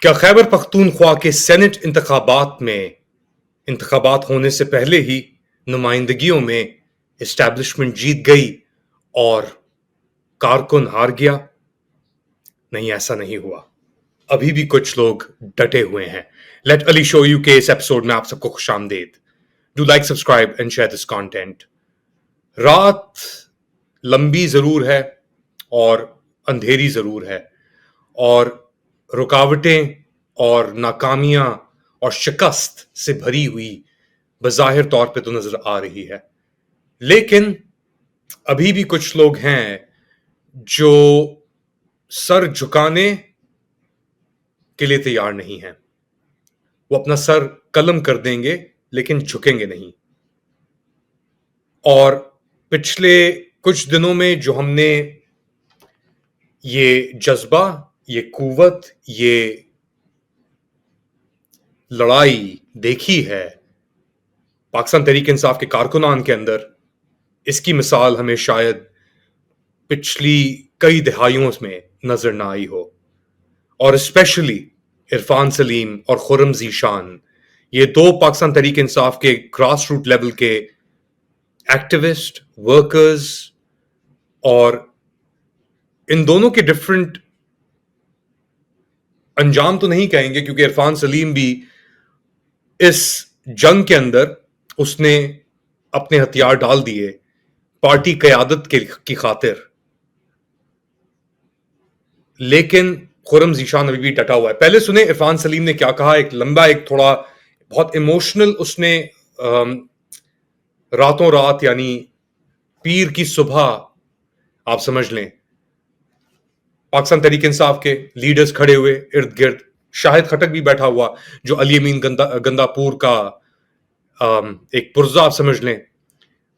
کیا خیبر پختونخوا کے سینٹ انتخابات میں انتخابات ہونے سے پہلے ہی نمائندگیوں میں اسٹیبلشمنٹ جیت گئی اور کارکن ہار گیا؟ نہیں، ایسا نہیں ہوا. ابھی بھی کچھ لوگ ڈٹے ہوئے ہیں. لیٹ علی شو یو کے اس ایپیسوڈ میں آپ سب کو خوش آمدید. Do like, subscribe and share this content. رات لمبی ضرور ہے اور اندھیری ضرور ہے، اور رکاوٹیں اور ناکامیاں اور شکست سے بھری ہوئی بظاہر طور پہ تو نظر آ رہی ہے، لیکن ابھی بھی کچھ لوگ ہیں جو سر جھکانے کے لیے تیار نہیں ہیں. وہ اپنا سر قلم کر دیں گے لیکن جھکیں گے نہیں. اور پچھلے کچھ دنوں میں جو ہم نے یہ جذبہ، یہ قوت، یہ لڑائی دیکھی ہے پاکستان تحریک انصاف کے کارکنان کے اندر، اس کی مثال ہمیں شاید پچھلی کئی دہائیوں میں نظر نہ آئی ہو. اور اسپیشلی عرفان سلیم اور خرم ذیشان، یہ دو پاکستان تحریک انصاف کے گراس روٹ لیول کے ایکٹیوسٹ، ورکرز، اور ان دونوں کے ڈفرنٹ انجام تو نہیں کہیں گے، کیونکہ عرفان سلیم بھی اس جنگ کے اندر اس نے اپنے ہتھیار ڈال دیے پارٹی قیادت کی خاطر، لیکن خرم ذیشان ابھی بھی ڈٹا ہوا ہے. پہلے سنیں عرفان سلیم نے کیا کہا. ایک لمبا، ایک تھوڑا بہت ایموشنل، اس نے راتوں رات، یعنی پیر کی صبح آپ سمجھ لیں، پاکستان تحریک انصاف کے لیڈرز کھڑے ہوئے ارد گرد، شاہد خٹک بھی بیٹھا ہوا جو علی امین گندا پور کا ایک پرزہ آپ سمجھ لیں.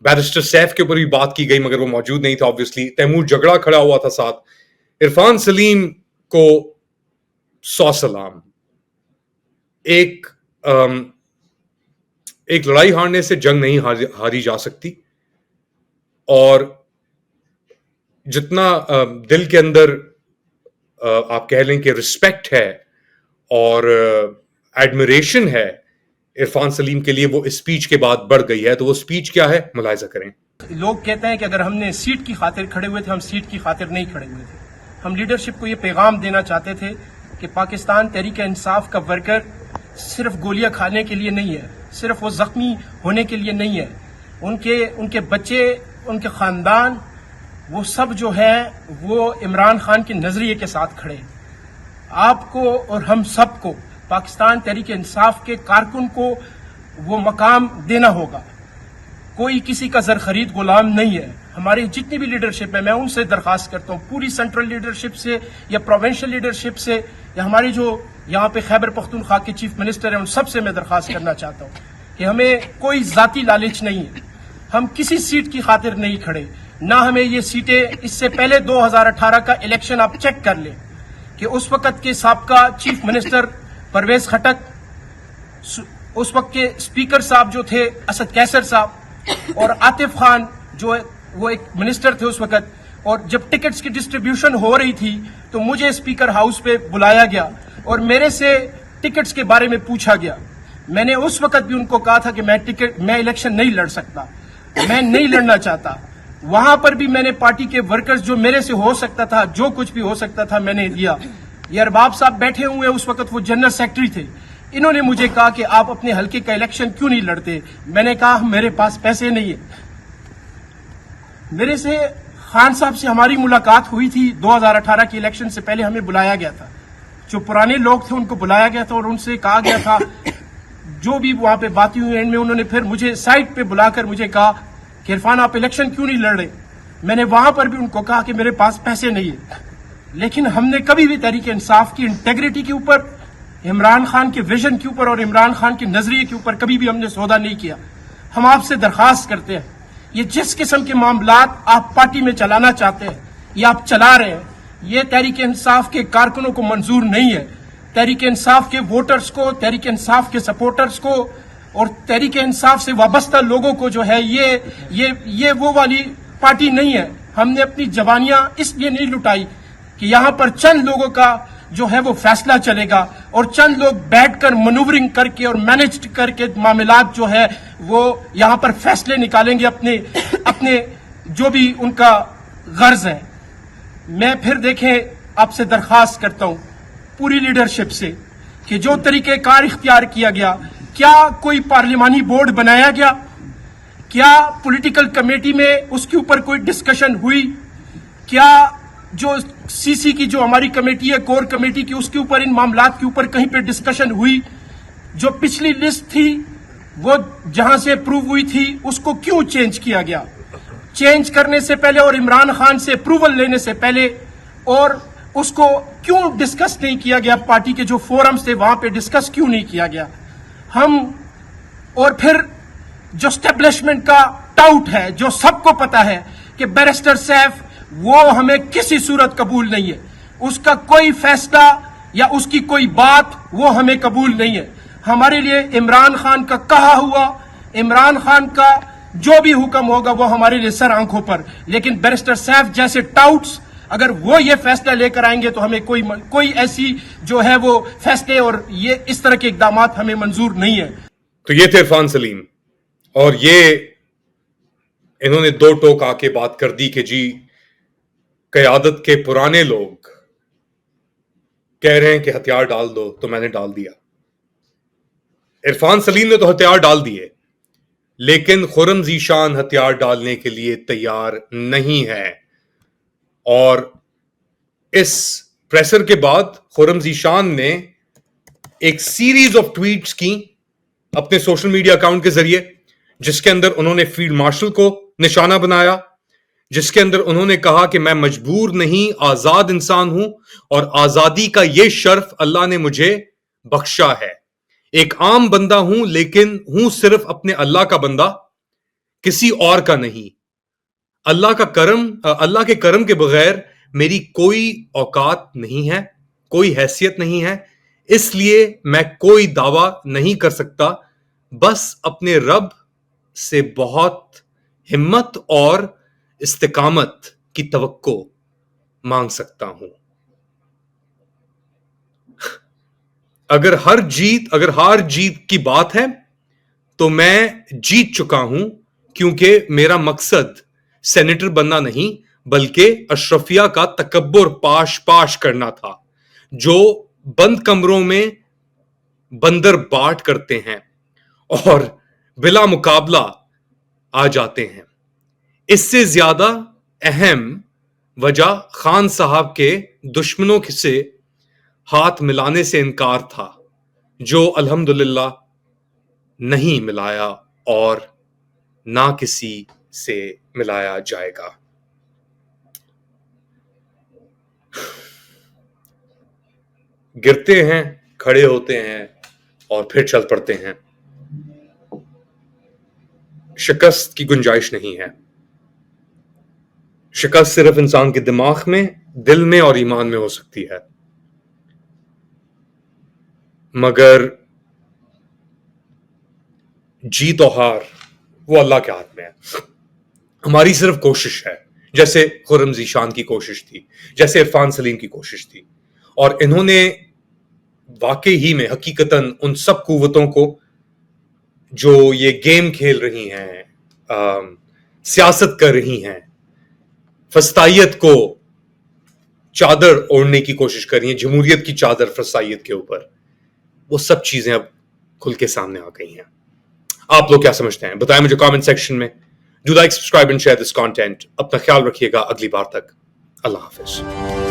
بیرسٹر سیف کے اوپر بھی بات کی گئی مگر وہ موجود نہیں تھا آبویسلی. تیمور جھگڑا کھڑا ہوا تھا ساتھ. عرفان سلیم کو 100 سلام. ایک لڑائی ہارنے سے جنگ نہیں ہاری جا سکتی، اور جتنا دل کے اندر آپ کہہ لیں کہ رسپیکٹ ہے اور ایڈمریشن ہے عرفان سلیم کے لیے، وہ اسپیچ کے بعد بڑھ گئی ہے. تو وہ اسپیچ کیا ہے، ملاحظہ کریں. لوگ کہتے ہیں کہ اگر ہم نے سیٹ کی خاطر کھڑے ہوئے تھے، ہم سیٹ کی خاطر نہیں کھڑے ہوئے تھے. ہم لیڈرشپ کو یہ پیغام دینا چاہتے تھے کہ پاکستان تحریک انصاف کا ورکر صرف گولیاں کھانے کے لیے نہیں ہے، صرف وہ زخمی ہونے کے لیے نہیں ہے. ان کے بچے، ان کے خاندان، وہ سب جو ہے وہ عمران خان کے نظریے کے ساتھ کھڑے. آپ کو اور ہم سب کو، پاکستان تحریک انصاف کے کارکن کو وہ مقام دینا ہوگا. کوئی کسی کا زر خرید غلام نہیں ہے. ہماری جتنی بھی لیڈرشپ ہے، میں ان سے درخواست کرتا ہوں، پوری سینٹرل لیڈرشپ سے یا پروونشل لیڈرشپ سے یا ہماری جو یہاں پہ خیبر پختونخوا کے چیف منسٹر ہیں، ان سب سے میں درخواست کرنا چاہتا ہوں کہ ہمیں کوئی ذاتی لالچ نہیں ہے. ہم کسی سیٹ کی خاطر نہیں کھڑے، نہ ہمیں یہ سیٹیں. اس سے پہلے 2018 کا الیکشن آپ چیک کر لیں کہ اس وقت کے سابقہ چیف منسٹر پرویز خٹک، اس وقت کے اسپیکر صاحب جو تھے اسد کیسر صاحب، اور عاطف خان جو وہ ایک منسٹر تھے اس وقت. اور جب ٹکٹس کی ڈسٹریبیوشن ہو رہی تھی تو مجھے اسپیکر ہاؤس پہ بلایا گیا اور میرے سے ٹکٹس کے بارے میں پوچھا گیا. میں نے اس وقت بھی ان کو کہا تھا کہ میں الیکشن نہیں لڑ سکتا، میں نہیں لڑنا چاہتا. وہاں پر بھی میں نے پارٹی کے ورکرز جو میرے سے ہو سکتا تھا، جو کچھ بھی ہو سکتا تھا، میں نے دیا. یہ ارباب صاحب بیٹھے ہوئے اس وقت، وہ جنرل سیکرٹری تھے. انہوں نے مجھے کہا کہ آپ اپنے حلقے کا الیکشن کیوں نہیں لڑتے. میں نے کہا میرے پاس پیسے نہیں ہیں. میرے سے خان صاحب سے ہماری ملاقات ہوئی تھی 2018 کے الیکشن سے پہلے. ہمیں بلایا گیا تھا، جو پرانے لوگ تھے ان کو بلایا گیا تھا اور ان سے کہا گیا تھا جو بھی وہاں پہ باتیں ہوئی. اینڈ میں انہوں نے پھر مجھے سائٹ پہ بلا کر مجھے کہا کہ عرفان آپ الیکشن کیوں نہیں لڑ رہے. میں نے وہاں پر بھی ان کو کہا کہ میرے پاس پیسے نہیں ہیں. لیکن ہم نے کبھی بھی تحریک انصاف کی انٹیگریٹی کے اوپر، عمران خان کے ویژن کے اوپر اور عمران خان کے نظریے کے اوپر کبھی بھی ہم نے سودا نہیں کیا. ہم آپ سے درخواست کرتے ہیں، یہ جس قسم کے معاملات آپ پارٹی میں چلانا چاہتے ہیں، یہ آپ چلا رہے ہیں، یہ تحریک انصاف کے کارکنوں کو منظور نہیں ہے. تحریک انصاف کے ووٹرز کو، تحریک انصاف کے سپورٹرز کو اور تحریک انصاف سے وابستہ لوگوں کو جو ہے یہ وہ والی پارٹی نہیں ہے. ہم نے اپنی جوانیاں اس لیے نہیں لٹائی کہ یہاں پر چند لوگوں کا جو ہے وہ فیصلہ چلے گا. اور چند لوگ بیٹھ کر منورنگ کر کے اور مینج کر کے معاملات جو ہے وہ یہاں پر فیصلے نکالیں گے اپنے جو بھی ان کا غرض ہے. میں پھر دیکھیں آپ سے درخواست کرتا ہوں پوری لیڈرشپ سے کہ جو طریقہ کار اختیار کیا گیا, کیا کوئی پارلیمانی بورڈ بنایا گیا؟ کیا پولیٹیکل کمیٹی میں اس کے اوپر کوئی ڈسکشن ہوئی؟ کیا جو سی سی کی جو ہماری کمیٹی ہے کور کمیٹی کی اس کے اوپر ان معاملات کے اوپر کہیں پہ ڈسکشن ہوئی؟ جو پچھلی لسٹ تھی وہ جہاں سے اپروو ہوئی تھی اس کو کیوں چینج کیا گیا؟ چینج کرنے سے پہلے اور عمران خان سے اپروول لینے سے پہلے اور اس کو کیوں ڈسکس نہیں کیا گیا؟ پارٹی کے جو فورمز تھے وہاں پہ ڈسکس کیوں نہیں کیا گیا؟ اور پھر جو اسٹیبلشمنٹ کا ٹاؤٹ ہے, جو سب کو پتا ہے کہ بیرسٹر سیف وہ ہمیں کسی صورت قبول نہیں ہے, اس کا کوئی فیصلہ یا اس کی کوئی بات وہ ہمیں قبول نہیں ہے. ہمارے لیے عمران خان کا کہا ہوا, عمران خان کا جو بھی حکم ہوگا وہ ہمارے لیے سر آنکھوں پر, لیکن بیرسٹر سیف جیسے ٹاؤٹس اگر وہ یہ فیصلہ لے کر آئیں گے تو ہمیں کوئی ایسی جو ہے وہ فیصلے اور یہ اس طرح کے اقدامات ہمیں منظور نہیں ہے. تو یہ تھے عرفان سلیم, اور یہ انہوں نے دو ٹوک آ کے بات کر دی کہ جی قیادت کے پرانے لوگ کہہ رہے ہیں کہ ہتھیار ڈال دو تو میں نے ڈال دیا. عرفان سلیم نے تو ہتھیار ڈال دیے, لیکن خرم ذیشان ہتھیار ڈالنے کے لیے تیار نہیں ہے. اور اس پریسر کے بعد خرم ذیشان نے ایک سیریز آف ٹویٹس کی اپنے سوشل میڈیا اکاؤنٹ کے ذریعے, جس کے اندر انہوں نے فیلڈ مارشل کو نشانہ بنایا, جس کے اندر انہوں نے کہا کہ میں مجبور نہیں آزاد انسان ہوں اور آزادی کا یہ شرف اللہ نے مجھے بخشا ہے. ایک عام بندہ ہوں لیکن ہوں صرف اپنے اللہ کا بندہ, کسی اور کا نہیں. اللہ کے کرم کے بغیر میری کوئی اوقات نہیں ہے, کوئی حیثیت نہیں ہے, اس لیے میں کوئی دعویٰ نہیں کر سکتا, بس اپنے رب سے بہت ہمت اور استقامت کی توقع مانگ سکتا ہوں. اگر ہار جیت کی بات ہے تو میں جیت چکا ہوں, کیونکہ میرا مقصد سینیٹر بننا نہیں بلکہ اشرفیہ کا تکبر پاش کرنا تھا, جو بند کمروں میں بندر باٹ کرتے ہیں اور بلا مقابلہ آ جاتے ہیں. اس سے زیادہ اہم وجہ خان صاحب کے دشمنوں سے ہاتھ ملانے سے انکار تھا, جو الحمدللہ نہیں ملایا اور نہ کسی سے ملایا جائے گا. گرتے ہیں, کھڑے ہوتے ہیں اور پھر چل پڑتے ہیں. شکست کی گنجائش نہیں ہے. شکست صرف انسان کے دماغ میں, دل میں اور ایمان میں ہو سکتی ہے, مگر جیت و ہار وہ اللہ کے ہاتھ میں ہے. ہماری صرف کوشش ہے, جیسے خرم ذیشان کی کوشش تھی, جیسے عرفان سلیم کی کوشش تھی, اور انہوں نے واقعی ہی میں حقیقتاً ان سب قوتوں کو جو یہ گیم کھیل رہی ہیں, سیاست کر رہی ہیں, فسطائیت کو چادر اوڑھنے کی کوشش کر رہی ہیں, جمہوریت کی چادر فسطائیت کے اوپر, وہ سب چیزیں اب کھل کے سامنے آ گئی ہیں. آپ لوگ کیا سمجھتے ہیں بتائیں مجھے کامنٹ سیکشن میں. Do like, subscribe and share this content. اپنا خیال رکھیے گا. اگلی بار تک اللہ حافظ.